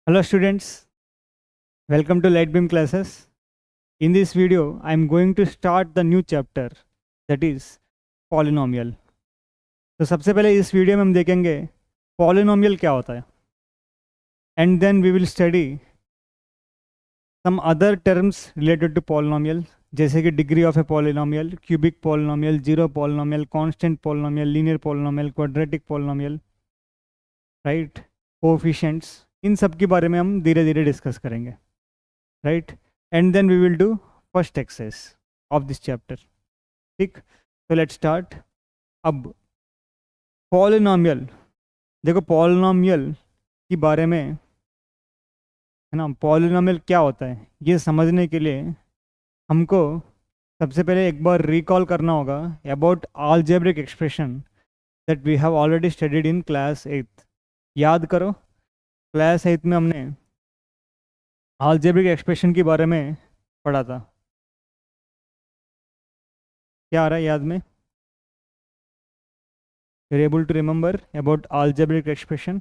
Hello students, welcome to Lightbeam classes. In this video, I am going to start the new chapter that is polynomial. तो सबसे पहले इस video में हम देखेंगे polynomial क्या होता है and then we will study some other terms related to polynomial जैसे कि degree of a polynomial, cubic polynomial, zero polynomial, constant polynomial, linear polynomial, quadratic polynomial, right? Coefficients इन सब के बारे में हम धीरे धीरे डिस्कस करेंगे, right? And then we will do first exercise of this chapter. ठीक, तो लेट्स स्टार्ट. अब पॉलिनॉमियल, देखो पॉलिनॉमियल के बारे में है ना, पॉलिनॉमियल क्या होता है ये समझने के लिए हमको सबसे पहले एक बार रिकॉल करना होगा about algebraic expression that we have already studied in class 8. याद करो, क्लास 8 में हमने अलजेब्रिक एक्सप्रेशन के बारे में पढ़ा था. क्या आ रहा है याद में? You're able to remember about algebraic expression?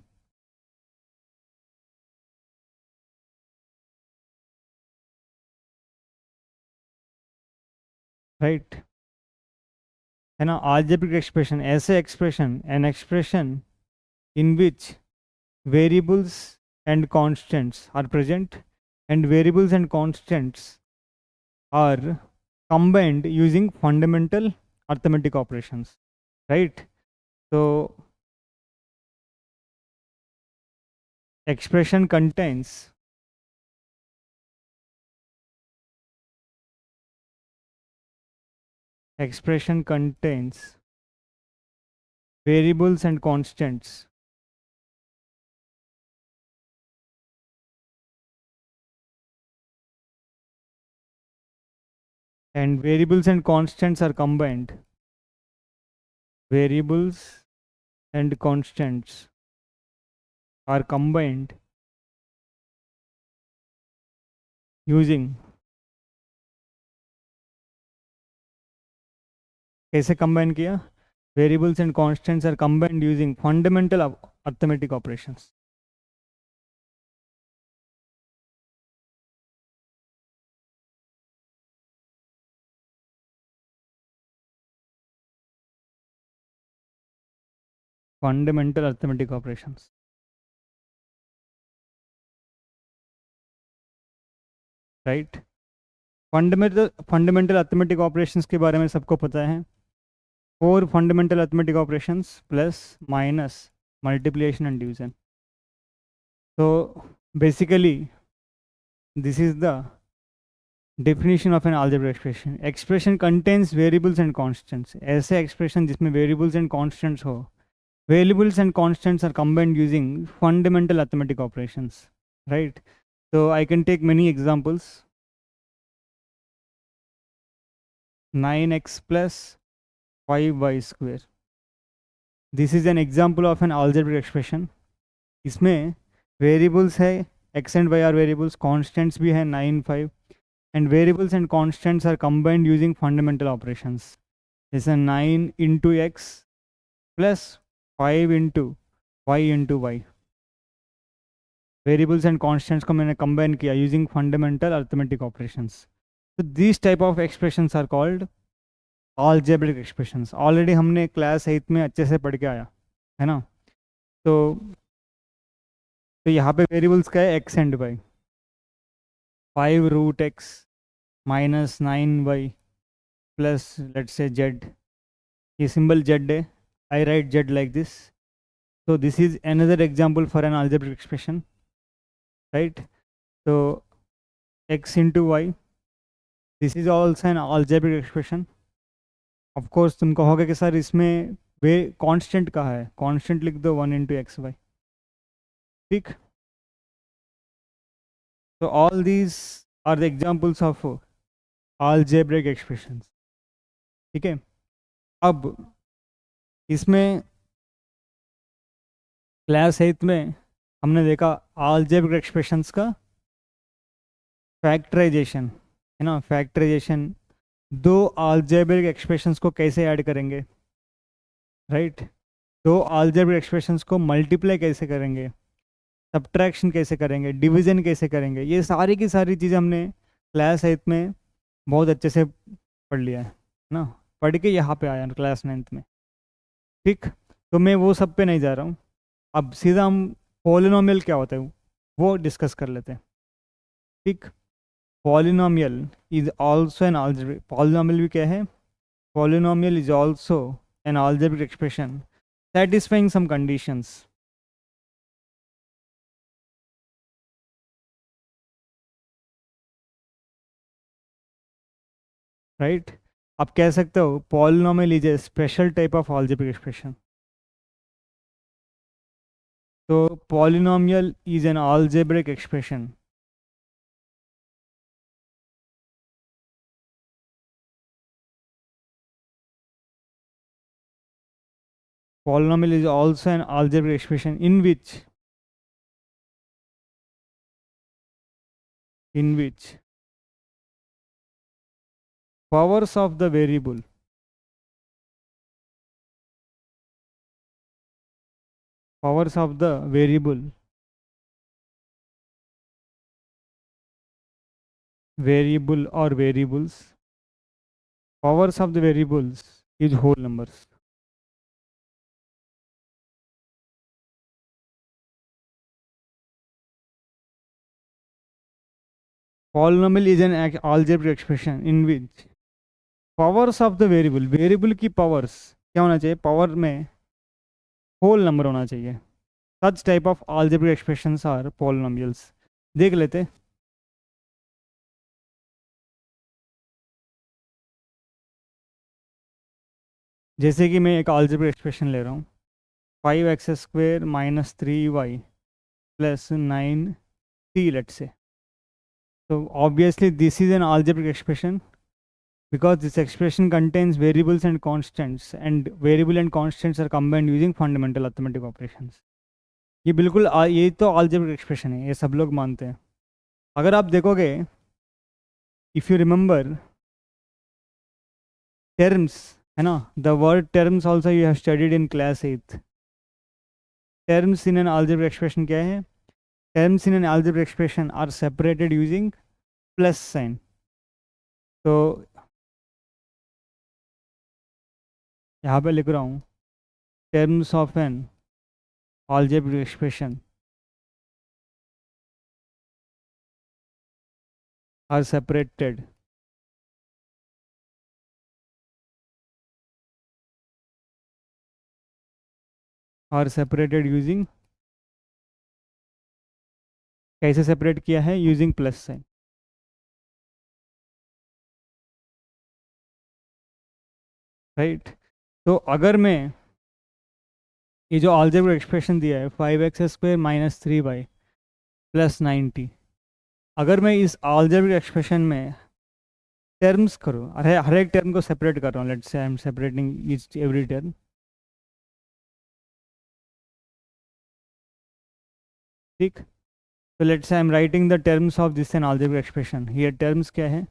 Right? है ना, algebraic expression ऐसे expression, an expression in which variables and constants are present and variables and constants are combined using fundamental arithmetic operations, right? So expression contains variables and constants and variables and constants are combined. Variables and constants are combined using, कैसे combine किया? Variables and constants are combined using fundamental arithmetic operations. Fundamental arithmetic operations. Right? Fundamental arithmetic operations के बारे में सबको पता है. 4 fundamental arithmetic operations plus minus multiplication and division. So basically this is the definition of an algebraic expression. Expression contains variables and constants. ऐसे expression जिसमें variables and constants हो. Variables and constants are combined using fundamental arithmetic operations, right? So I can take many examples. 9x plus 5y square. This is an example of an algebraic expression. इसमें variables है, x and y are variables, constants भी है 9, 5, and variables and constants are combined using fundamental operations. This is 9 into x plus 5 into y. Variables and constants को मैंने combine किया using fundamental arithmetic operations. So these type of expressions are called algebraic expressions. Already हमने class 8 में अच्छे से पढ़ के आया है ना. तो यहाँ पे variables का है x and y. 5 root x minus 9y plus let's say z. ये symbol z है. I write z like this. So this is another example for an algebraic expression, right? So x into y. This is also an algebraic expression. Of course तुम कहोगे कि sir इसमें वे constant कहाँ है? Constant लिख दो 1 into x y. ठीक. So all these are the examples of algebraic expressions. ठीक है. अब इसमें क्लास 8 में हमने देखा algebraic expressions का फैक्टराइजेशन है ना. फैक्टराइजेशन, दो algebraic expressions को कैसे ऐड करेंगे, राइट? दो algebraic expressions को मल्टीप्लाई कैसे करेंगे, सब्ट्रैक्शन कैसे करेंगे, डिवीजन कैसे करेंगे, ये सारी की सारी चीज़ें हमने क्लास 8 में बहुत अच्छे से पढ़ लिया है ना, पढ़ के यहाँ पे आया क्लास 9th में। ठीक, तो मैं वो सब पे नहीं जा रहा हूँ, अब सीधा हम पॉलिनोमियल क्या होता है वो डिस्कस कर लेते हैं। ठीक, polynomial is also an algebraic, polynomial भी क्या है, polynomial is also an algebraic expression satisfying some conditions। Right, आप कह सकते हो polynomial is a special type of algebraic expression. तो polynomial is an algebraic expression. Polynomial is also an algebraic expression in which powers of the variable powers of the variable or variables powers of the variables is whole numbers। Polynomial is an algebraic expression in which powers of the variable की powers क्या होना चाहिए, power में whole number होना चाहिए। Such type of algebraic expressions are polynomials। देख लेते, जैसे कि मैं एक algebraic expression ले रहा हूँ, 5x² - 3y + 9t, let's say। So obviously this is an algebraic expression because this expression contains variables and constants, and variable and constants are combined using fundamental arithmetic operations। ये बिल्कुल ये तो algebraic expression है, ये सब लोग मानते हैं। अगर आप देखोगे, if you remember terms, है ना, the word terms also you have studied in class 8th। terms in an algebraic expression क्या है, terms in an algebraic expression are separated using plus sign। तो यहाँ पे लिख रहा हूँ terms of an algebraic expression are separated using, कैसे separate किया है, यूजिंग प्लस साइन। राइट, तो अगर मैं ये जो अलजेब्रिक एक्सप्रेशन दिया है 5x² - 3y + 9t, अगर मैं इस अलजेब्रिक एक्सप्रेशन में टर्म्स करूँ, अरे हर एक टर्म को सेपरेट कर रहा हूँ, let's say I am separating each every term. ठीक, तो let's say I am writing the terms of this an algebraic expression. ये टर्म्स क्या है,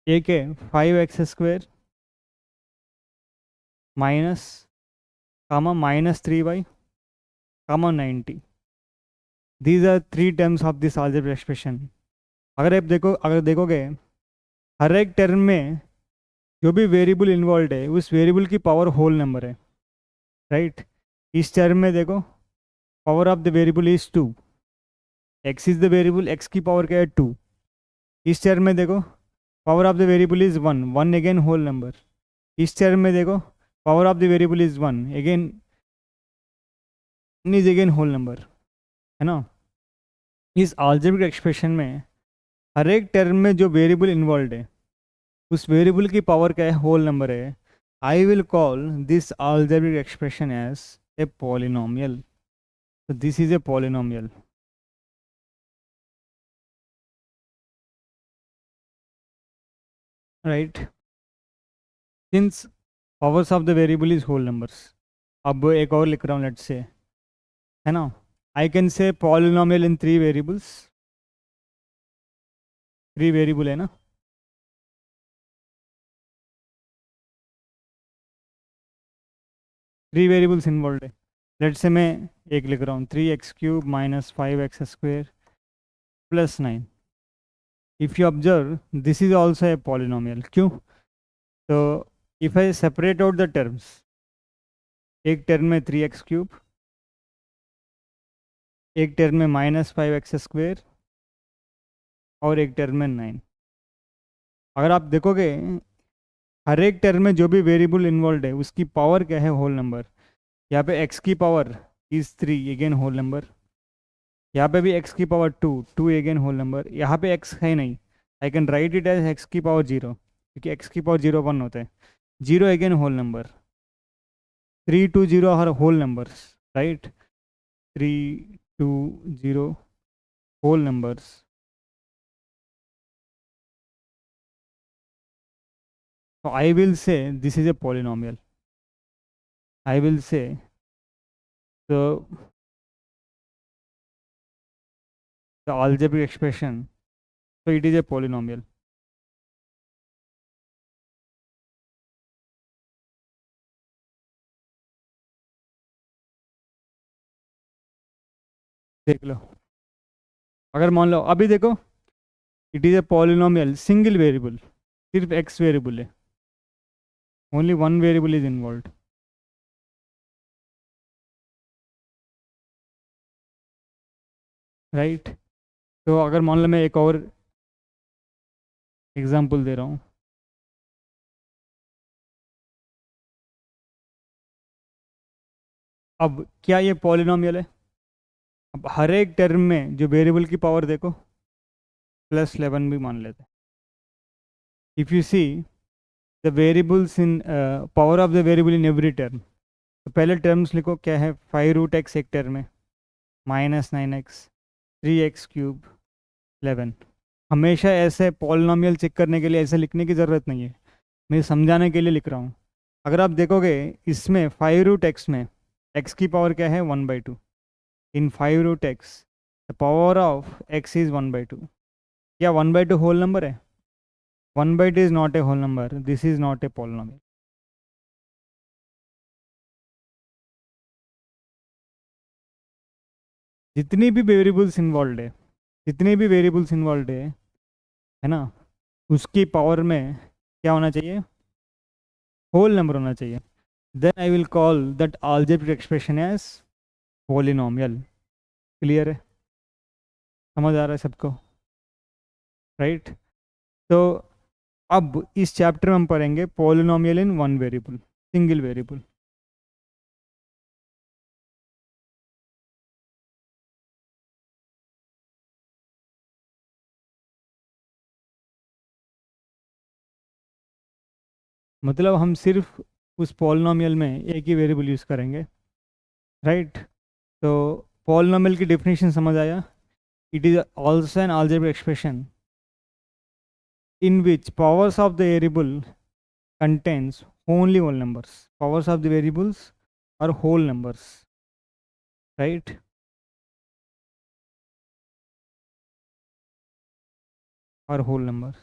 एक है 5x² minus -3y 9t। These are 3 terms of this algebraic expression. अगर देखोगे हर एक टर्म में जो भी वेरिएबल इन्वॉल्व है उस वेरिएबल की पावर होल नंबर है। राइट, इस टर्म में देखो power of the variable is 2, x is the variable, x की पावर क्या है 2। इस टर्म में देखो power of the variable is 1, 1 again whole number. इस टर्म में देखो power of the variable is 1 again, is again whole number, है ना। इस अलजेब्रिक एक्सप्रेशन में हर एक टर्म में जो वेरिएबल इन्वॉल्व है उस वेरिएबल की पावर क्या है, होल नंबर है। I will call this algebraic expression as a polynomial. So this is a polynomial। right, since powers of the variable is whole numbers। अब एक और लिख रहा हूँ, लेट्स से, है ना, I can say polynomial in 3 variables. 3 variable है ना, 3 वेरिएबल्स इन्वॉल्व है। लेट से मैं एक लिख रहा हूँ 3x³ minus 5x² plus 9. If you observe this is also a polynomial. क्यों? तो if I separate out the terms, एक टर्म में 3x³, एक टर्म में -5x² और एक टर्म में 9. अगर आप देखोगे हर एक टर्म में जो भी वेरिएबल इन्वॉल्व है उसकी पावर क्या है, होल नंबर. यहाँ पे x की power is 3 again whole number. यहाँ पे भी x की पावर 2 अगेन होल नंबर. यहाँ पे x है नहीं, I can write it as x की पावर 0, क्योंकि x की पावर 0 1 होता है. 0 अगेन होल नंबर. 3 2 0 हर whole numbers, right. 3 2 0 whole numbers. So I will say this is a polynomial. I will say so the algebraic expression, so it is a polynomial. देख लो, अगर मान लो अभी देखो, it is a polynomial single variable, सिर्फ x variable है, only one variable is involve, right. तो अगर मान लो मैं एक और एग्जांपल दे रहा हूँ. अब क्या ये पॉलिनोमियल है? अब हर एक टर्म में जो वेरिएबल की पावर देखो, +11 भी मान लेते हैं. If you see the variables in power of the variable in every term, तो पहले टर्म्स लिखो क्या है. 5√x एक टर्म में, -9x, 3x³ 11. हमेशा ऐसे पॉलिनोमियल चेक करने के लिए ऐसे लिखने की ज़रूरत नहीं है, मैं समझाने के लिए लिख रहा हूँ. अगर आप देखोगे इसमें 5√x में x की पावर क्या है, 1/2. In 5√x the power of x is 1/2. क्या 1/2 होल नंबर है? 1/2 is not a whole number, this is not a polynomial. जितनी भी वेरिएबल्स इन्वॉल्व है, जितने भी वेरिएबल्स इन्वॉल्व है ना, उसकी पावर में क्या होना चाहिए, होल नंबर होना चाहिए. Then I will call that algebraic expression as polynomial. Clear है? समझ आ रहा है सबको, राइट. तो अब इस चैप्टर में हम पढ़ेंगे polynomial in one variable, single variable. मतलब हम सिर्फ उस पॉलिनोमियल में एक ही वेरिएबल यूज़ करेंगे, राइट. तो पॉलिनोमियल की डेफिनेशन समझ आया. It is also an algebraic expression in which powers of the variable contains only whole numbers. Powers of the variables are whole numbers, right. Are whole numbers.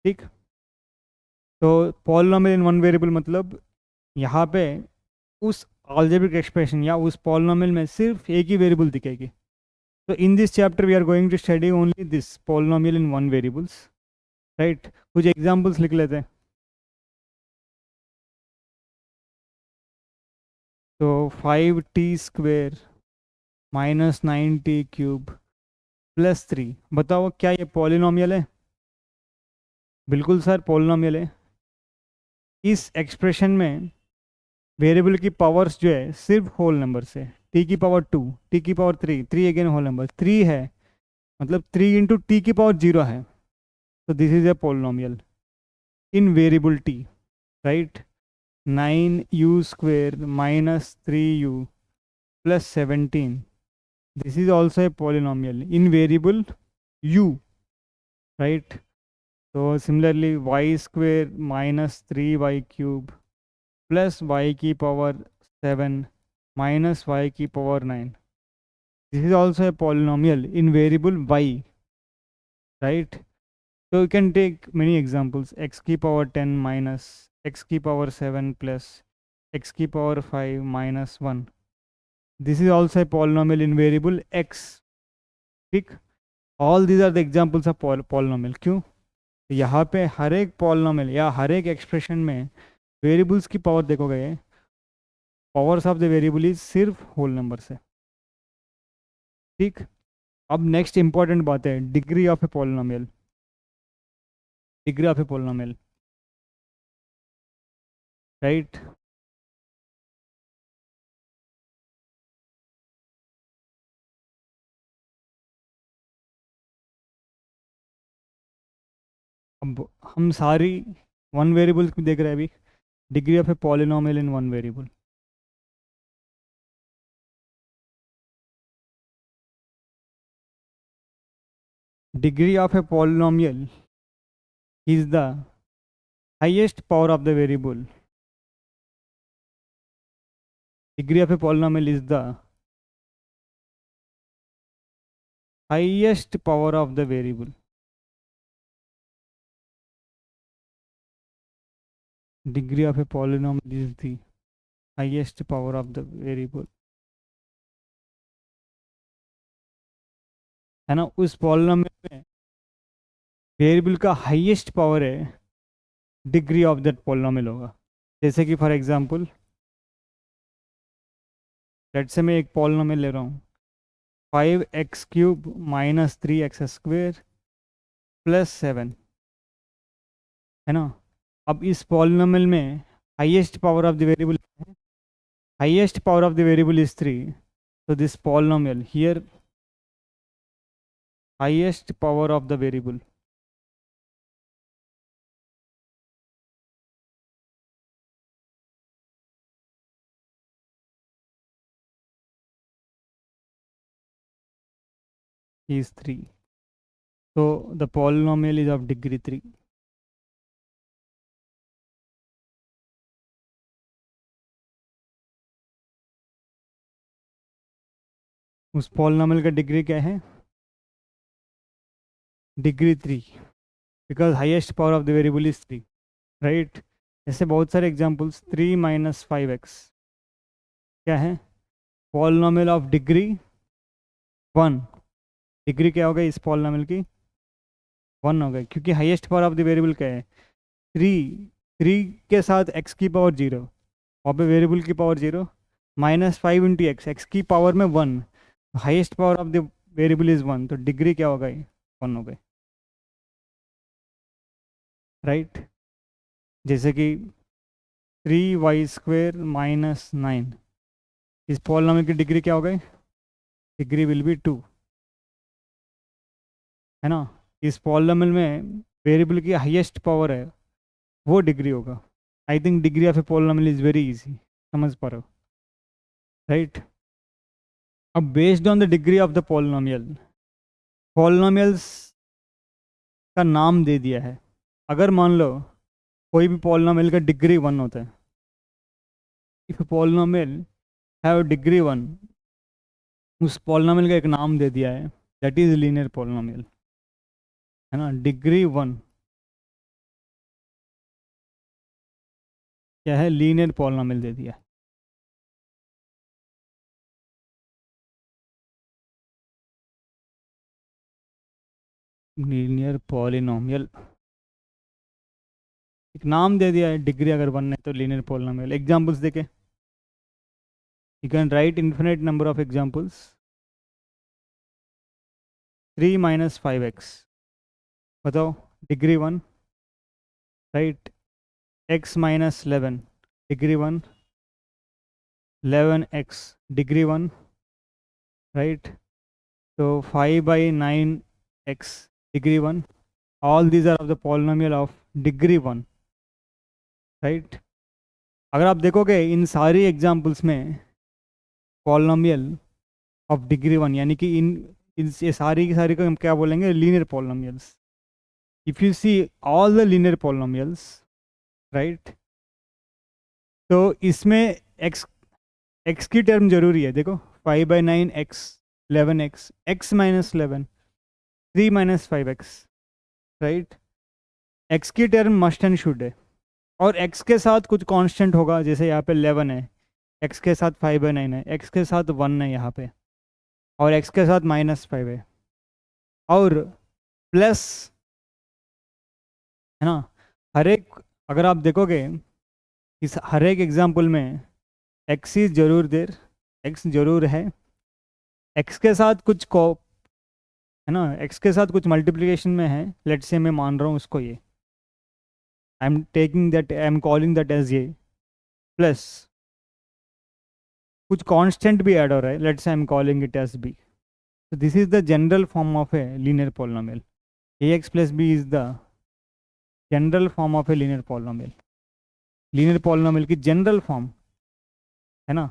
ठीक. तो polynomial in one variable मतलब यहाँ पे उस algebraic expression या उस polynomial में सिर्फ एक ही वेरिएबल दिखेगी. तो in this chapter we are going to study only this polynomial in one variables, right. कुछ एग्जांपल्स लिख लेते हैं. तो 5t² -9t³ +3, बताओ क्या ये पॉलिनोमियल है? बिल्कुल सर, पॉलिनोमियल है. इस एक्सप्रेशन में वेरिएबल की पावर्स जो है सिर्फ होल नंबर से, t की पावर 2, t की पावर 3, 3 अगेन होल नंबर, 3 है, मतलब 3 इंटू टी की पावर 0 है. तो this is a polynomial in variable t, right. 9u² -3u +17, this is also a polynomial in variable u, right. So similarly y² -3y³ plus y की power 7 minus y की power 9, this is also a polynomial in variable y, right. So you can take many examples. X की power 10 minus x की power 7 plus x की power 5 minus 1. This is also a polynomial in variable x. ठीक. All these are the examples of polynomial. क्यों? यहाँ पे हर एक polynomial या हर एक एक्सप्रेशन में वेरिएबल्स की पावर देखोगे, powers of the variable is सिर्फ होल नंबर से. ठीक. अब नेक्स्ट इंपॉर्टेंट बात है degree of a polynomial. Degree of a polynomial, right. अब हम सारी वन वेरिएबल देख रहे हैं अभी. Degree of A polynomial in one variable. Degree of a polynomial is the highest power of the variable. Degree of a polynomial is the highest power of the variable. Degree of a polynomial is the highest power of the variable. है ना. उस polynomial में variable का highest power है, degree of that polynomial होगा. जैसे कि for example let's say मैं एक पॉलिनोमियल ले रहा हूँ 5x³ माइनस 3x² प्लस 7, है ना. अब इस पॉलिनोमियल में highest power of the variable है, highest power of the variable is 3. so this polynomial here highest power of the variable is 3. So the polynomial is of degree 3. उस polynomial का degree क्या है? Degree 3, because highest power of the variable is 3, right. ऐसे बहुत सारे examples. 3 minus 5x क्या है? Polynomial of degree 1. Degree क्या हो गई इस पॉलिनोमियल की? 1 हो गई, क्योंकि highest power of the variable क्या है? 3 के साथ x की पावर 0 और पे वेरिएबल की पावर 0 माइनस 5 इंटू एक्स की पावर में 1. Highest power of the variable is 1, तो डिग्री क्या हो गई? 1 हो गई, राइट. जैसे कि 3y² माइनस 9, इस पॉलिनोमियल की डिग्री क्या हो गई? डिग्री विल बी 2, है ना. इस पॉलिनोमियल में वेरिएबल की हाईएस्ट पावर है, वो डिग्री होगा. I think degree of a polynomial is very easy, समझ पा रहे हो, राइट. अब based on the degree of the polynomial, polynomials का नाम दे दिया है. अगर मान लो कोई भी पॉलिनोमियल का डिग्री 1 होता है, इफ पॉलिनोमियल हैव डिग्री 1, उस पॉलिनोमियल का एक नाम दे दिया है, दैट इज लीनियर पॉलिनोमियल, है ना. डिग्री 1 क्या है? लीनियर पॉलिनोमियल दे दिया. लीनियर पॉलिनोमियल एक नाम दे दिया है. डिग्री अगर 1 है तो लीनियर पॉलिनोमियल. एग्जांपल्स देखें. You can write infinite number of examples. 3 minus 5x बताओ, degree 1, right. x minus 11 degree 1. 11x degree 1, right. तो 5/9x degree 1. All these are of the polynomial of degree 1, right. अगर आप देखोगे इन सारी examples में polynomial of degree 1, यानी कि ये सारी की सारी को हम क्या बोलेंगे? Linear polynomials. If you see all the linear polynomials, right, तो इसमें x की टर्म जरूरी है. देखो 5/9x 11x x minus 11 3 minus 5x, right. x की टर्म मस्ट एंड शुड है. और x के साथ कुछ कांस्टेंट होगा, जैसे यहाँ पे 11 है, x के साथ 5/9 है, x के साथ 1 है यहाँ पे, और x के साथ -5 है, और प्लस, है ना। हर एक, अगर आप देखोगे इस हर एक एग्जाम्पल में x ही जरूर देर, x जरूर है, x के साथ कुछ को, है ना, x के साथ कुछ मल्टीप्लिकेशन में है, लेट से मैं मान रहा हूँ उसको ये, I am taking that, I am calling that as ये, प्लस कुछ कांस्टेंट भी ऐड हो रहा है, let's I am calling it as b. So this is the general form of a linear polynomial. Ax plus b is the general form of a linear polynomial. Linear polynomial की general form, है ना,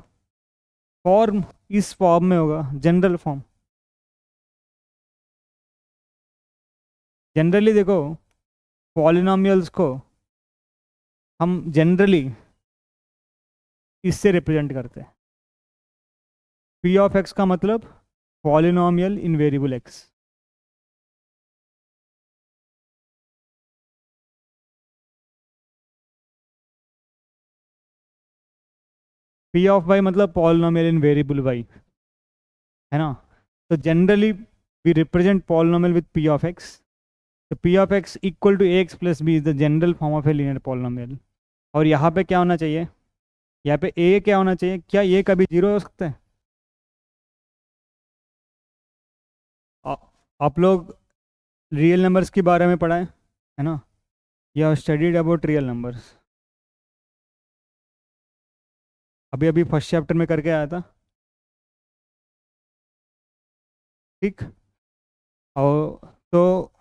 form इस form में होगा, general form. Generally देखो, polynomials को हम generally इससे रिप्रेजेंट करते हैं। p ऑफ x का मतलब polynomial in variable x, p of y मतलब पॉलिनोमियल इन वेरिएबल y, है ना। तो generally we represent polynomial with p of x. तो p of x equal to ax plus b is the general form of a linear polynomial. और यहाँ पे क्या होना चाहिए, यहाँ पे a क्या होना चाहिए, क्या ये कभी जीरो हो सकता है? आ, आप लोग रियल नंबर्स के बारे में पढ़ा है ना, या स्टडीड अबाउट रियल नंबर्स? अभी अभी फर्स्ट चैप्टर में करके आया था, ठीक। और तो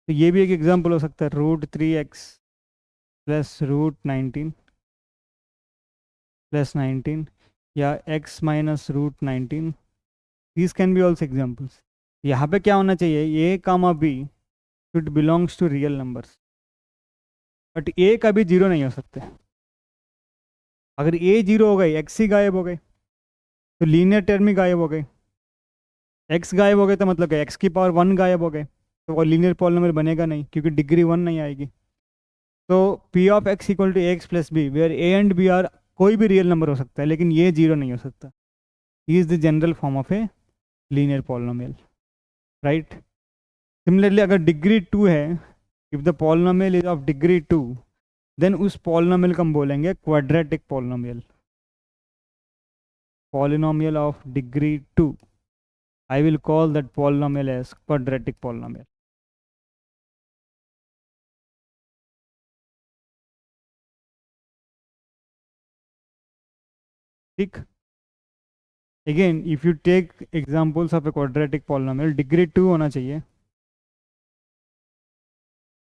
ये भी एक एग्जांपल हो सकता है, √3x प्लस √19 प्लस 19, या x minus √19, these can be also examples. यहाँ पे क्या होना चाहिए, a comma b should belongs to real numbers, but a कभी जीरो नहीं हो सकते। अगर a जीरो हो गई, x ही गायब हो गए, तो लीनियर टर्म ही गायब हो गए। x गायब हो गए तो मतलब क्या, x की पावर 1 गायब हो गए, तो वो लीनियर पॉलिनोमियल बनेगा नहीं, क्योंकि डिग्री 1 नहीं आएगी। तो p of x equal to ax plus b, where a and b are, कोई भी रियल नंबर हो सकता है, लेकिन ये जीरो नहीं हो सकता। ही is the general form of a linear polynomial, right. Similarly अगर डिग्री 2 है, if the polynomial is of degree 2, then उस पॉलिनोमियल को हम बोलेंगे quadratic polynomial. Polynomial of degree 2, I will call that polynomial as quadratic polynomial. ठीक। Again, if you take examples of a quadratic polynomial, degree 2 होना चाहिए,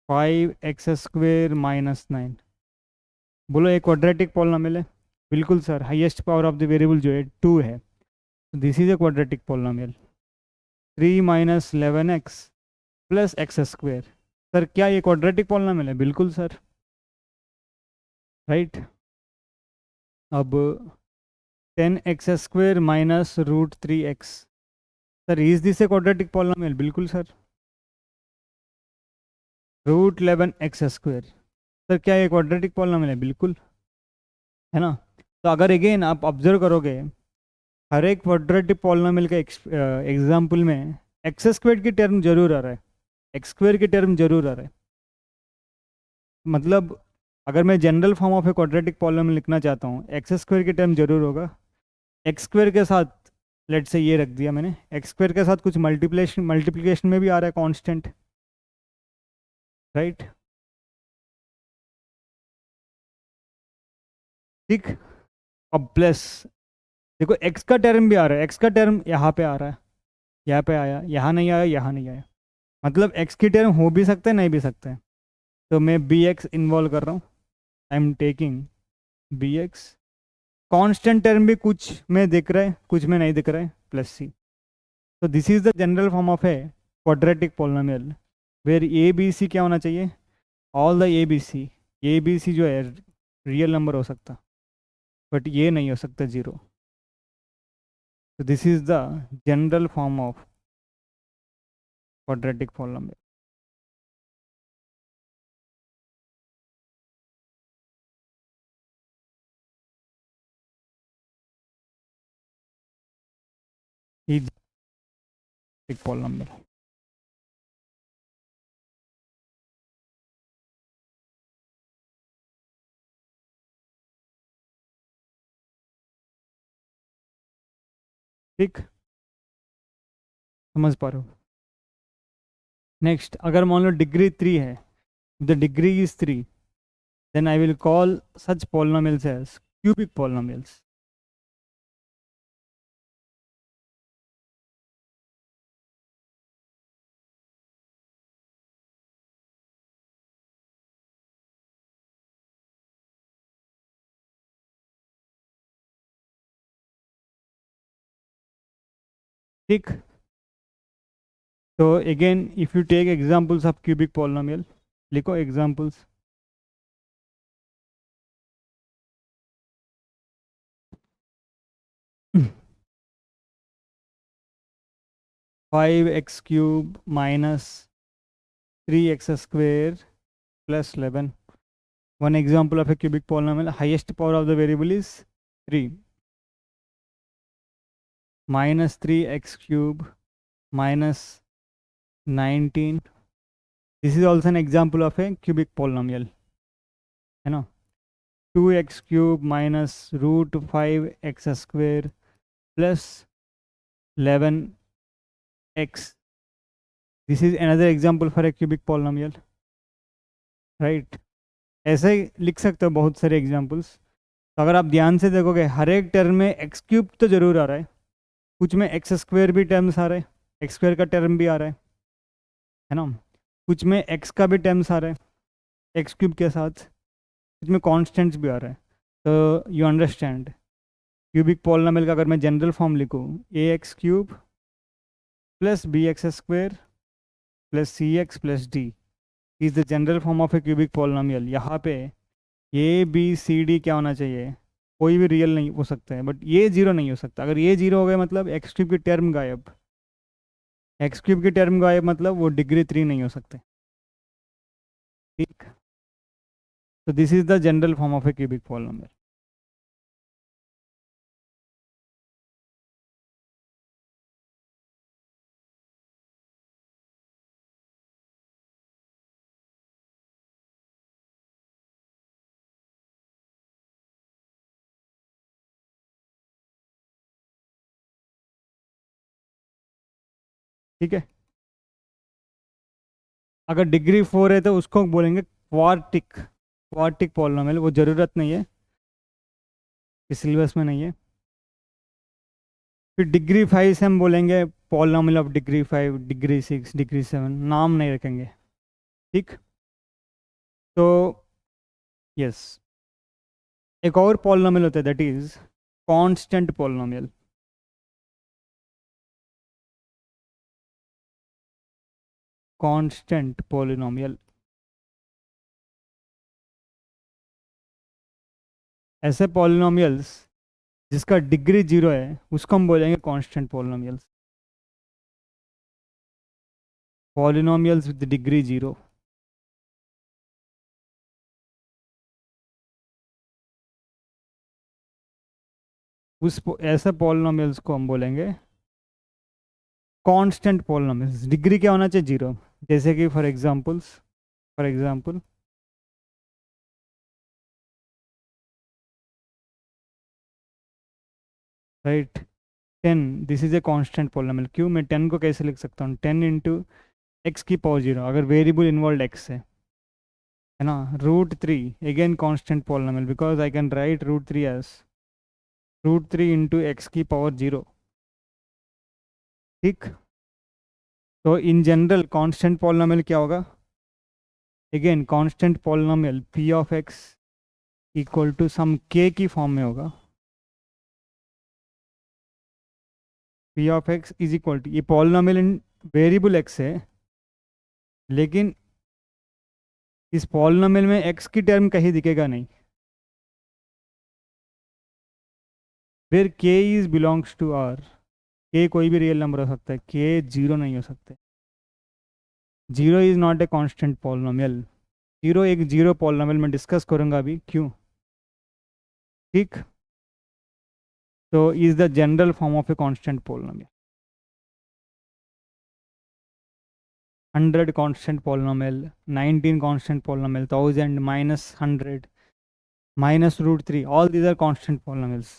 5x² minus 9। बोलो एक क्वाड्रेटिक पॉलिनोमियल है? बिल्कुल sir, highest power of the variable जो है 2 है, this is a quadratic polynomial. 3 minus 11x plus x², sir क्या ये क्वाड्रेटिक पॉलिनोमियल है? बिल्कुल सर, राइट। अब 10x² minus √3x, sir is this A quadratic polynomial? बिल्कुल सर। √11x², सर क्या ये क्वाड्रेटिक पॉलिनोमियल है? बिल्कुल, है ना। तो अगर अगेन आप ऑब्जर्व करोगे, हर एक क्वाड्रेटिक पॉलिनोमियल के एग्जाम्पल में x² की टर्म जरूर आ रहा है, x² की टर्म जरूर आ रहा है। मतलब अगर मैं general form of a quadratic polynomial लिखना चाहता हूँ, x² की टर्म जरूर होगा, x² के साथ, लेट से ये रख दिया मैंने, x² के साथ कुछ मल्टीप्लिकेशन में भी आ रहा है कांस्टेंट, राइट। ठीक। अब प्लस देखो, x का टर्म भी आ रहा है, x का टर्म यहाँ पे आ रहा है, यहाँ पे आया, यहाँ नहीं आया, यहाँ नहीं आया, मतलब x की टर्म हो भी सकता है, नहीं भी सकता है। तो मैं bx इन्वॉल्व कर रहा हूँ, आई am taking bx, constant term भी कुछ में दिख रहा है, कुछ में नहीं दिख रहा है, प्लस c। तो this is the general form of a quadratic polynomial, where a b c क्या होना चाहिए, all the a b c जो है रियल नंबर हो सकता, बट ये नहीं हो सकता zero. So this is the general form of quadratic polynomial. एक पॉलिनोमियल। ठीक, समझ पा रहे हो? नेक्स्ट, अगर मान लो डिग्री 3 है, the degree is 3, then I will call such polynomials as cubic polynomials. ठीक, तो again if you take examples of cubic polynomial, लिखो examples. Five x cube minus 3x square plus 11. One example of a cubic polynomial, highest power of the variable is 3. Minus 3x cube minus 19. This is also an example of a cubic polynomial. है ना? 2x cube minus root 5x square plus 11x. This is another example for a cubic polynomial. Right? ऐसे ही लिख सकते हो बहुत सारे examples. तो अगर आप ध्यान से देखोगे, हर एक टर्म में एक्स क्यूब तो जरूर आ रहा है, कुछ में एक्स स्क्वायर भी टर्म्स आ रहे हैं, एक्स स्क्वायर का टर्म भी आ रहा है ना, कुछ में एक्स का भी टर्म्स आ रहा है एक्स क्यूब के साथ, कुछ में कॉन्स्टेंट्स भी आ रहा है। तो यू अंडरस्टैंड, क्यूबिक पॉलिनोमियल का अगर मैं जनरल फॉर्म लिखूँ, a x cube plus b x square plus c x plus d is the general form of a cubic polynomial. यहाँ पे ए बी सी डी क्या होना चाहिए, कोई भी रियल नहीं हो सकता है, बट ये जीरो नहीं हो सकता। अगर ये जीरो हो गया मतलब एक्स क्यूब की टर्म गायब, एक्स क्यूब की टर्म गायब मतलब वो डिग्री 3 नहीं हो सकते। ठीक, तो this is the general form of a cubic polynomial. ठीक है, अगर डिग्री 4 है तो उसको बोलेंगे क्वार्टिक, क्वार्टिक पॉलिनोमियल। वो ज़रूरत नहीं है, इस सिलेबस में नहीं है। फिर डिग्री 5 से हम बोलेंगे polynomial of degree 5, degree 6, degree 7, नाम नहीं रखेंगे। ठीक, तो यस, एक और पॉलिनोमियल होता है, that is constant polynomial. Constant polynomial ऐसे पॉलिनोमियल्स जिसका डिग्री 0 है उसको हम बोलेंगे constant polynomials. Polynomials with degree 0, ऐसे पॉलिनोमियल्स को हम बोलेंगे कांस्टेंट पॉलिनोमियल्स। डिग्री क्या होना चाहिए, 0। जैसे कि for example right, 10, this is a constant polynomial. क्यों, मैं 10 को कैसे लिख सकता हूँ, 10 इंटू एक्स की पावर 0, अगर वेरिएबल इन्वॉल्व एक्स है ना। Root 3 again constant polynomial, because I can write root 3 as root 3 into x की पावर 0। ठीक, तो इन जनरल कांस्टेंट पॉलिनोमियल क्या होगा, again constant polynomial p of x equal to some k की form में होगा। P of x is equal to, ये polynomial in variable x है, लेकिन इस पॉलिनोमियल में एक्स की टर्म कहीं दिखेगा नहीं। फिर के इज बिलोंग्स टू आर, के कोई भी रियल नंबर हो सकता है, के 0 नहीं हो सकते। Zero is not a constant polynomial. Zero एक जीरो पॉलिनोमियल में डिस्कस करूँगा अभी क्यों, ठीक। तो is the general form of a constant polynomial. 100 constant polynomial, 19 constant polynomial, 1000 minus 100 minus root 3, all these are constant polynomials.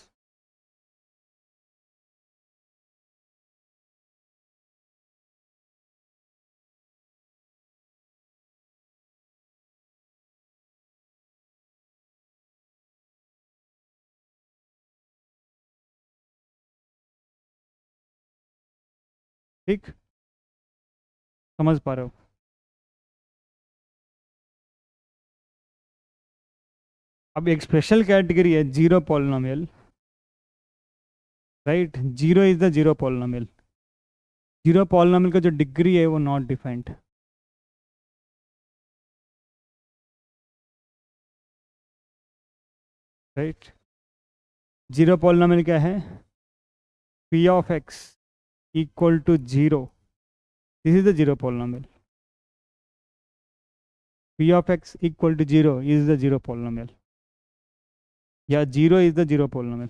ठीक, समझ पा रहे हो। अब एक स्पेशल कैटेगरी है zero polynomial, right. Zero is the zero polynomial. Zero polynomial का जो डिग्री है वो not defined, right. Zero polynomial क्या है? P of x equal to zero, this is the zero polynomial. P of x equal to zero is the zero polynomial, या zero is the zero polynomial.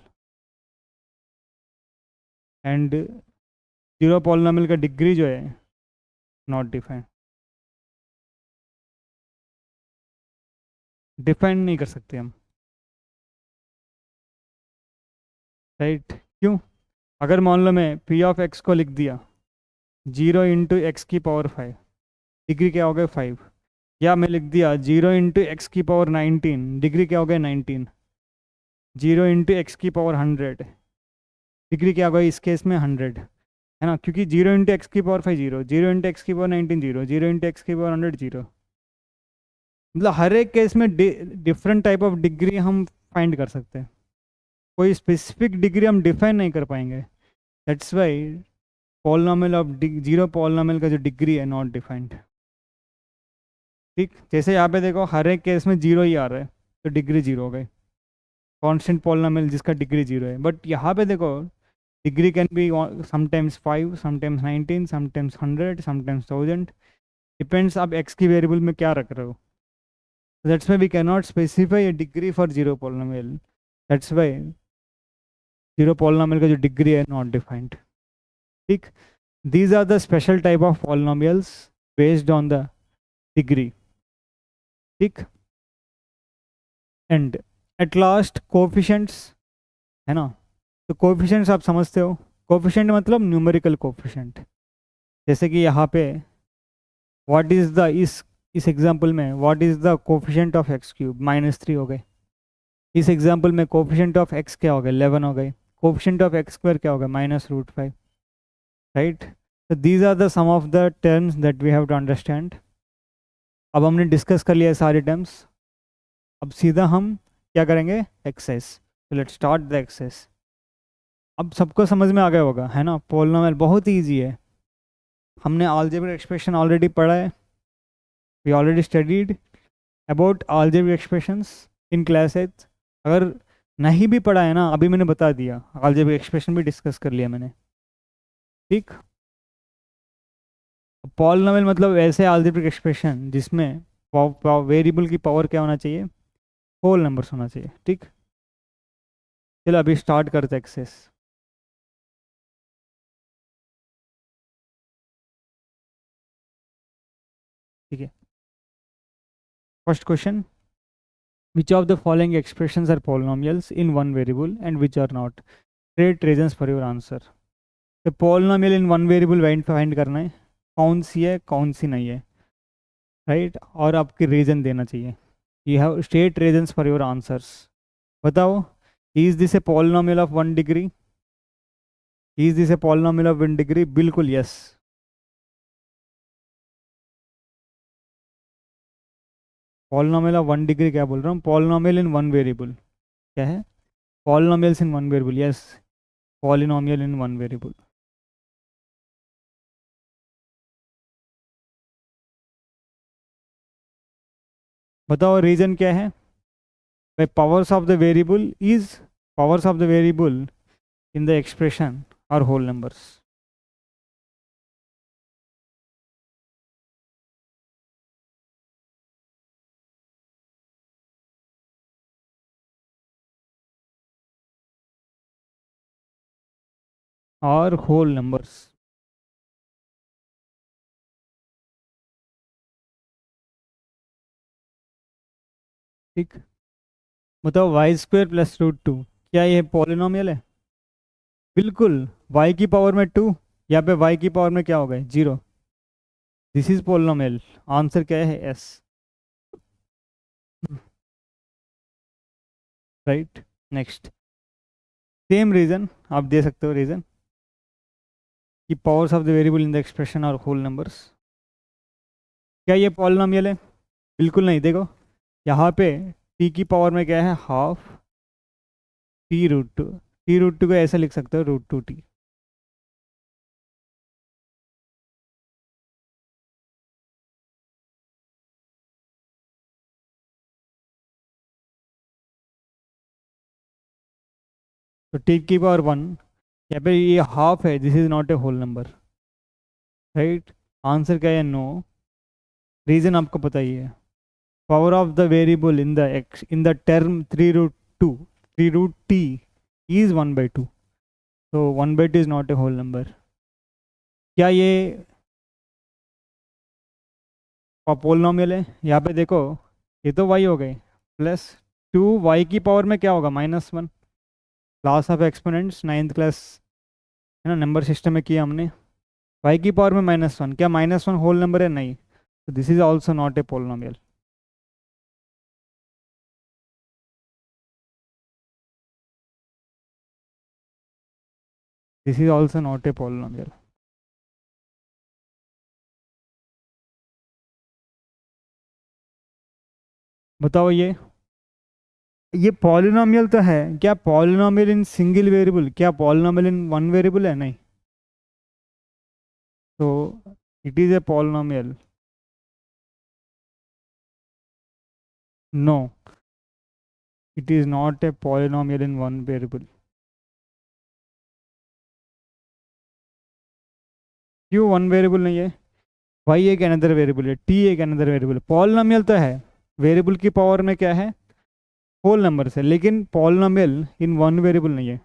And zero polynomial का degree जो है not defined, defined नहीं कर सकते हम, right. क्यों? अगर मान लो मैं पी ऑफ एक्स को लिख दिया जीरो इंटू एक्स की पावर 5, डिग्री क्या हो गया 5। या मैं लिख दिया जीरो इंटू एक्स की पावर 19, डिग्री क्या हो गया 19। जीरो इंटू एक्स की पावर 100, डिग्री क्या हो गई इस केस में 100, है ना, क्योंकि जीरो इंटू एक्स की power 5 zero, zero into x की power 19 zero, zero into x की पावर 100 जीरो। मतलब हर एक केस में डिफरेंट टाइप ऑफ डिग्री हम फाइंड कर सकते हैं, कोई स्पेसिफिक डिग्री हम डिफाइन नहीं कर पाएंगे। That's why polynomial of zero polynomial का जो डिग्री है नॉट डिफाइंड, ठीक। जैसे यहाँ पे देखो हर एक केस में जीरो ही आ रहा है तो डिग्री जीरो हो गई, कांस्टेंट पॉलिनोमियल जिसका डिग्री जीरो है। बट यहाँ पे देखो degree can be sometimes 5, sometimes 19, sometimes 100, sometimes 1000, depends आप एक्स की वेरिएबल में क्या रख रहे हो। That's why we can not specify a degree for zero polynomial, that's why zero polynomial का जो डिग्री है नॉट डिफाइंड, ठीक। These are the special type of polynomials based on the degree, ठीक। एंड एट लास्ट कोफिशिएंट्स, है ना। तो coefficients आप समझते हो, कोफिशिएंट मतलब न्यूमेरिकल कोफिशिएंट। जैसे कि यहाँ पे व्हाट इज द इस एग्जांपल में what is the coefficient of x cube, -3 हो गए। इस एग्जांपल में कोफिशिएंट ऑफ एक्स क्या हो गए 11 हो गए। कोफिशिएंट ऑफ एक्स स्क्वायर क्या हो गया -√5, राइट। तो these are the sum of the terms that we have to understand. अब हमने डिस्कस कर लिया सारे टर्म्स, अब सीधा हम क्या करेंगे एक्सरसाइज। तो लेट्स स्टार्ट द एक्सरसाइज। अब सबको समझ में आ गया होगा, है ना। पॉलिनोमियल बहुत ही ईजी है, हमने अलजेब्रिक एक्सप्रेशन ऑलरेडी पढ़ा है, we already studied about algebraic expressions in class 8। अगर नहीं भी पढ़ा है ना, अभी मैंने बता दिया, अलजेब्रिक एक्सप्रेशन भी डिस्कस कर लिया मैंने, ठीक। पॉलिनोमियल मतलब ऐसे अलजेब्रिक एक्सप्रेशन जिसमें वेरिएबल की पावर क्या होना चाहिए, होल नंबर्स होना चाहिए, ठीक। चलो अभी स्टार्ट करते हैं एक्सरसाइज, ठीक है। First question, which of the following expressions are polynomials in one variable and which are not? Create reasons for your answer. तो polynomial in one variable find करना है, कौन सी है कौन सी नहीं है, राइट। और आपके रीजन देना चाहिए, you have state reasons for your answers. बताओ, is this a polynomial of 1 degree, is this a polynomial of 1 degree? बिल्कुल यस। पॉलिनोमियल ऑफ 1 डिग्री क्या बोल रहा हूँ, पॉलिनोमियल इन वन वेरिएबल क्या है, polynomials in one variable, yes, polynomial in one variable. बताओ reason क्या है by powers of the variable is powers of the variable in the expression are whole numbers, और होल नंबर्स। ठीक, बताओ y square plus root two, क्या ये polynomial है? बिल्कुल। y की पावर में 2, यहाँ पे y की पावर में क्या हो गए 0। This is polynomial. आंसर क्या है? Yes. Right. Next, same reason आप दे सकते हो, रीजन कि powers of the variable in the expression और होल नंबर्स। क्या ये पॉलिनोमियल है? बिल्कुल नहीं। देखो यहाँ पे t की पावर में क्या है, half T root two. T root two को ऐसा लिख सकते हो, रूट टू टी। तो टी की पावर वन, यहाँ पे ये हाफ है, this is not a whole number. Right. Answer क्या है? नो। रीजन आपको पता ही है, power of the variable in the x in the term 3 root 2, 3 root t is 1 by 2. So 1 by 2 is not a whole number. क्या ये polynomial है? यहाँ पे देखो, ये तो y हो गए प्लस 2, y की पावर में क्या होगा, -1। Class of exponents 9th class है ना, नंबर सिस्टम में किया हमने। y की पावर में -1, क्या -1 होल नंबर है? नहीं। तो this is also not a polynomial. This is also not a polynomial. बताओ ये पॉलिनोमियल तो है, क्या पॉलिनोमियल इन सिंगल वेरिएबल, क्या पॉलिनोमियल इन वन वेरिएबल है? नहीं। तो it is a polynomial. No, it is not a polynomial in one variable. क्यों वन वेरिएबल नहीं है? वाई एक अनदर वेरिएबल है, टी एक अनदर वेरिएबल है। पॉलिनोमियल तो है, वेरिएबल की पावर में क्या है, होल नंबर है, लेकिन पॉलिनोमियल इन वन वेरिएबल नहीं है।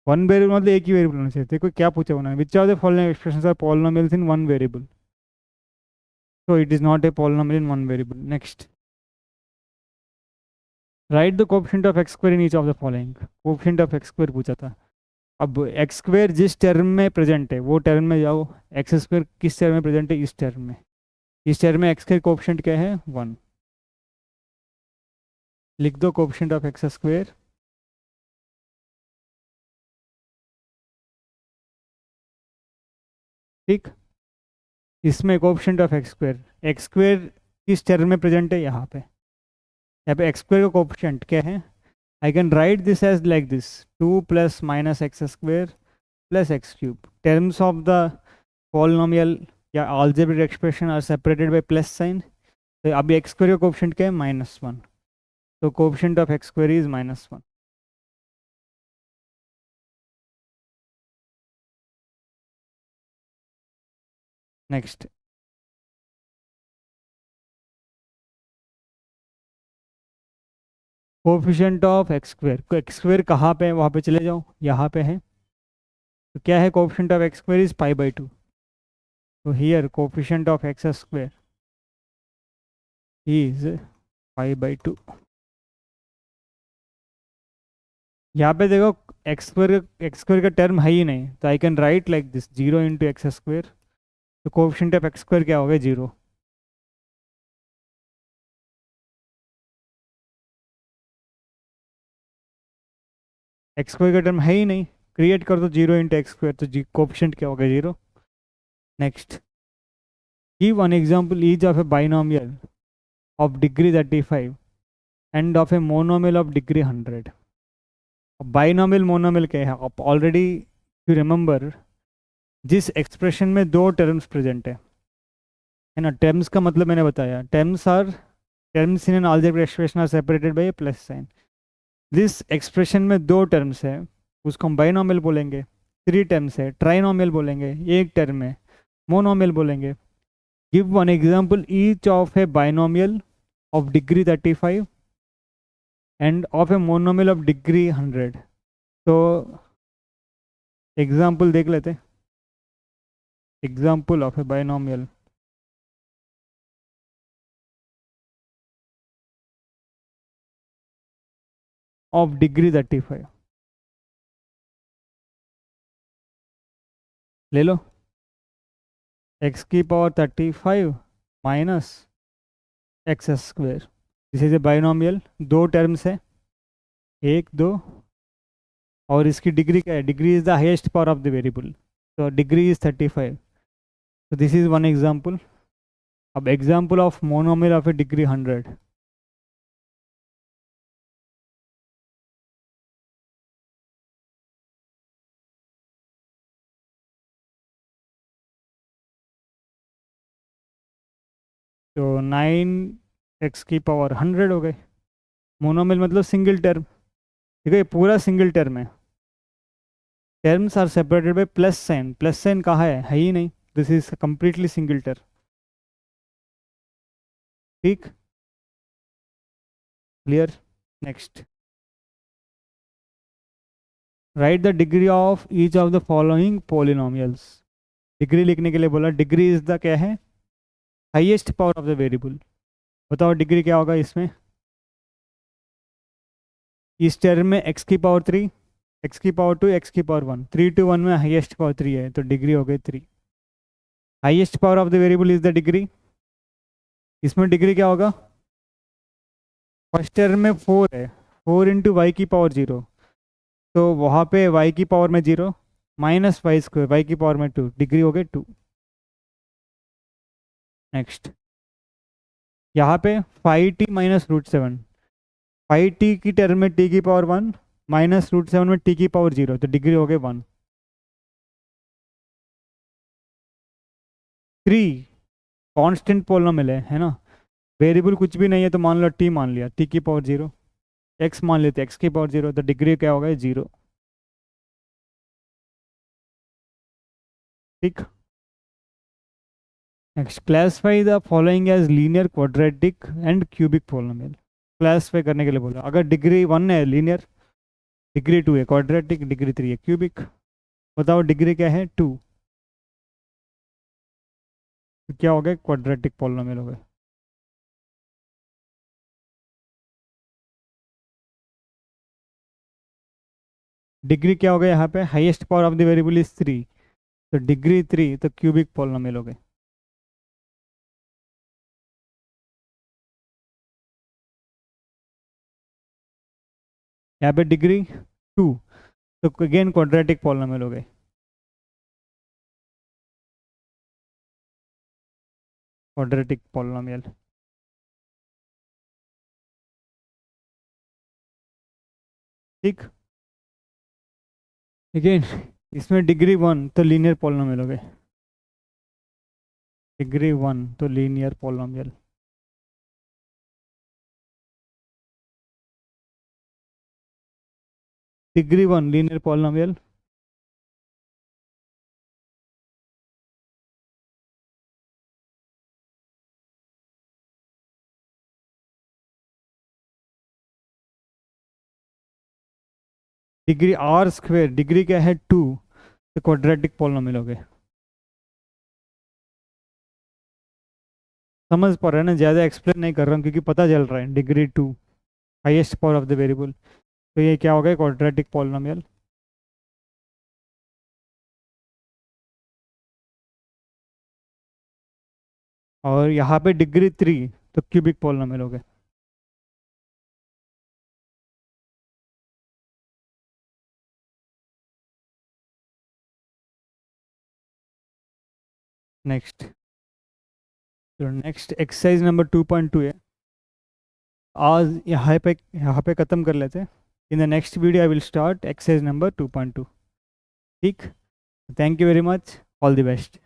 वन वेरिएबल मतलब एक ही वेरिएबल होना चाहिए। देखो क्या पूछा उन्होंने, which are the following expressions are polynomials in one variable. So it is not a polynomial in one variable. Next, write the coefficient of x square in each of the following. coefficient of x square पूछा था। अब x square जिस term में present है वो term में जाओ, x square किस टर्म में प्रेजेंट है, इस टर्म में। इस टर्म में एक्स स्क्वेयर कोफिशिएंट क्या है, 1। लिख दो कोफिशिएंट ऑफ एक्स स्क्वेयर। ठीक, इसमें कोफिशिएंट ऑफ एक्स स्क्वेयर किस टर्म में प्रेजेंट है, यहाँ पे एक्स स्क्वेयर का कोफिशिएंट क्या है। I can write this as like this, 2 plus minus x square plus x cube. Terms of the polynomial या algebraic expression are separated by plus sign. तो अभी एक्स स्क्वेयर का कोफिशिएंट क्या है, -1। तो coefficient of x square is -1। Next, coefficient of x square कहाँ पे है, वहाँ पे चले जाओ, यहाँ पे है। तो क्या है, coefficient of x square is π/2। तो here coefficient of x square is π/2। यहाँ पे देखो एक्स स्क्वेयर का टर्म है ही नहीं, तो आई can right like this, 0 into x square. तो कोफिशिएंट ऑफ एक्स स्क्वेयर क्या हो गया, 0। एक्स स्क्वेयर का टर्म है ही नहीं, क्रिएट कर दो 0 इंटू एक्स स्क्वेयर, तो जी कोफिशिएंट क्या हो गया, 0। Next, give one example each of A binomial of degree 35 and of a monomial of degree 100। Binomial monomial क्या है, आप ऑलरेडी यू रिमेंबर, जिस एक्सप्रेशन में दो टर्म्स प्रेजेंट है ना। टर्म्स का मतलब मैंने बताया, terms in an algebraic expression are separated by plus sign. जिस एक्सप्रेशन में दो टर्म्स है उसको हम बाइनोमियल बोलेंगे। 3 टर्म्स है, ट्राइनोमियल बोलेंगे। एक टर्म है, मोनोमियल बोलेंगे। Give one example each of A binomial of degree 35 and of a monomial of degree 100. तो एग्जाम्पल देख लेते, example of A binomial of degree 35 ले लो, x की power 35 minus x square, this is a binomial, दो terms है, एक दो, और इसकी डिग्री क्या है, degree is the highest power of the variable, तो डिग्री इज 35, तो दिस इज वन एग्जाम्पल. अब example of monomial of A degree 100. तो 9x की पावर 100 हो गई. मोनोमियल मतलब सिंगल टर्म, ठीक है, ये पूरा सिंगल टर्म है. Terms are separated by plus sign, plus sign कहाँ है ही नहीं, this is completely single term. ठीक, clear. Next, right the degree of each of the following polynomials. Degree लिखने के लिए बोला, डिग्री इज द क्या है, highest power of the variable. बताओ डिग्री क्या होगा इसमें, इस टर्म में x की पावर 3, x की पावर 2, x की पावर 1, 3 to 1 में हाईएस्ट पावर 3 है, तो डिग्री हो गई 3. Highest power of the variable is the degree. इसमें डिग्री क्या होगा, फर्स्ट टर्म में 4 है, 4 इंटू वाई की पावर 0, तो वहाँ पे y की पावर में 0 माइनस वाई स्क्वायर, वाई की पावर में 2, डिग्री हो गई 2. नेक्स्ट, यहाँ पे 5t माइनस रूट 7, 5t की टर्म में t की पावर 1 माइनस रूट 7 में t की पावर 0, तो डिग्री हो गई 1. 3 कांस्टेंट पॉलिनोमियल है ना, वेरिएबल कुछ भी नहीं है, तो मान लो t मान लिया, t की पावर 0, x मान लेते x की पावर 0, तो डिग्री क्या होगा 0. ठीक. Next, classify the following as linear, quadratic and cubic polynomial. Classify करने के लिए बोला, अगर डिग्री 1 है लीनियर, डिग्री 2 है क्वाड्रेटिक, डिग्री 3 है क्यूबिक. बताओ डिग्री क्या है 2, तो क्या हो गया, क्वाड्रेटिक पॉलिनोमियल हो गया. डिग्री क्या हो गया, यहाँ पे highest power of the variable is 3, तो डिग्री 3, तो क्यूबिक पॉलिनोमियल हो गए. यहाँ पे डिग्री 2, तो अगेन क्वाड्रेटिक पॉलिनोमियल हो गए. Quadratic polynomial. ठीक, अगेन इसमें डिग्री 1 तो लीनियर पॉलिनोमियल हो गए, डिग्री 1 तो linear polynomial. Degree 1 linear polynomial. Degree R square, degree क्या है 2, तो क्वाड्रेटिक पॉलिनोमियल हो गए. समझ पा रहे हैं ना, ज़्यादा एक्सप्लेन नहीं कर रहा हूँ क्योंकि पता चल रहा है, degree 2 highest power of the variable, तो ये क्या हो गया, क्वाड्रेटिक पॉलिनोमियल. और यहाँ पे डिग्री 3 तो क्यूबिक पॉलिनोमियल हो गए. नेक्स्ट, तो नेक्स्ट एक्सरसाइज नंबर 2.2 है. आज यहाँ पे ख़त्म कर लेते हैं. In the next video I will start exercise number 2.2. ठीक, thank you very much, all the best.